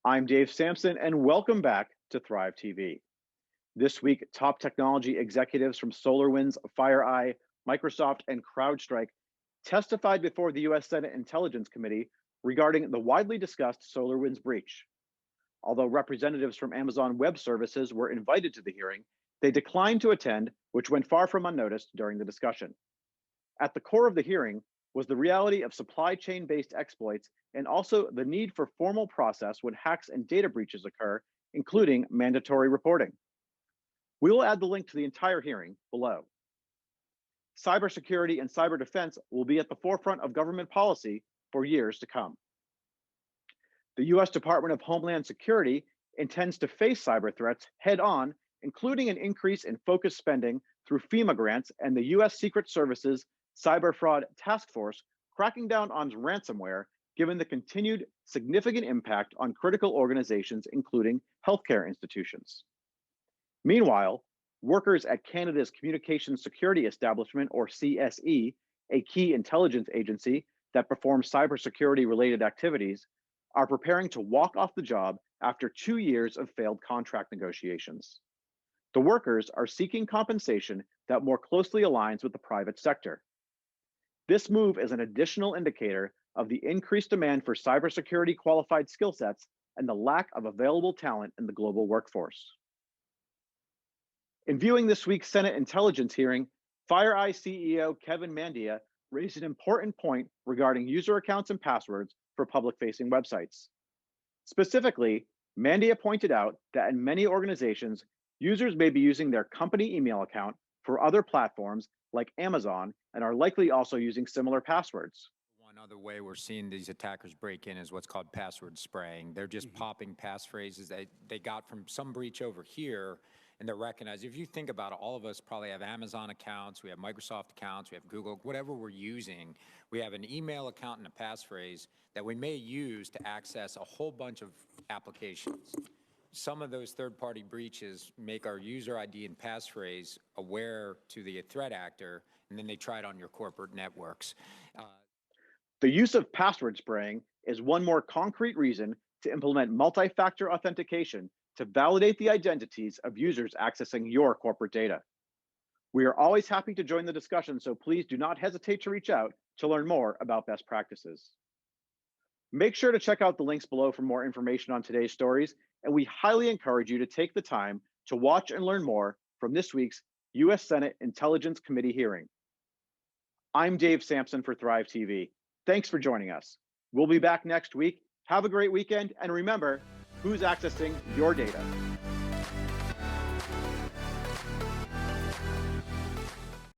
I'm Dave Sampson, and welcome back to ThriveTV. This week, top technology executives from SolarWinds, FireEye, Microsoft, and CrowdStrike testified before the U.S. Senate Intelligence Committee regarding the widely discussed SolarWinds breach. Although representatives from Amazon Web Services were invited to the hearing, they declined to attend, which went far from unnoticed during the discussion. At the core of the hearing was the reality of supply chain-based exploits and also the need for formal process when hacks and data breaches occur, including mandatory reporting. We will add the link to the entire hearing below. Cybersecurity and cyber defense will be at the forefront of government policy for years to come. The US Department of Homeland Security intends to face cyber threats head on, including an increase in focused spending through FEMA grants and the US Secret Service's Cyber Fraud Task Force cracking down on ransomware, given the continued significant impact on critical organizations, including healthcare institutions. Meanwhile, workers at Canada's Communications Security Establishment, or CSE, a key intelligence agency that performs cybersecurity-related activities, are preparing to walk off the job after 2 years of failed contract negotiations. The workers are seeking compensation that more closely aligns with the private sector. This move is an additional indicator of the increased demand for cybersecurity qualified skill sets and the lack of available talent in the global workforce. In viewing this week's Senate Intelligence hearing, FireEye CEO Kevin Mandia raised an important point regarding user accounts and passwords for public-facing websites. Specifically, Mandia pointed out that in many organizations, users may be using their company email account for other platforms like Amazon and are likely also using similar passwords. One other way we're seeing these attackers break in is what's called password spraying. They're just popping passphrases they got from some breach over here, and they're recognized. If you think about it, all of us probably have Amazon accounts, we have Microsoft accounts, we have Google, whatever we're using. We have an email account and a passphrase that we may use to access a whole bunch of applications. Some of those third-party breaches make our user ID and passphrase aware to the threat actor, and then they try it on your corporate networks. The use of password spraying is one more concrete reason to implement multi-factor authentication to validate the identities of users accessing your corporate data. We are always happy to join the discussion, so please do not hesitate to reach out to learn more about best practices. Make sure to check out the links below for more information on today's stories, and we highly encourage you to take the time to watch and learn more from this week's U.S. Senate Intelligence Committee hearing. I'm Dave Sampson for ThriveTV. Thanks for joining us. We'll be back next week. Have a great weekend, and remember, who's accessing your data?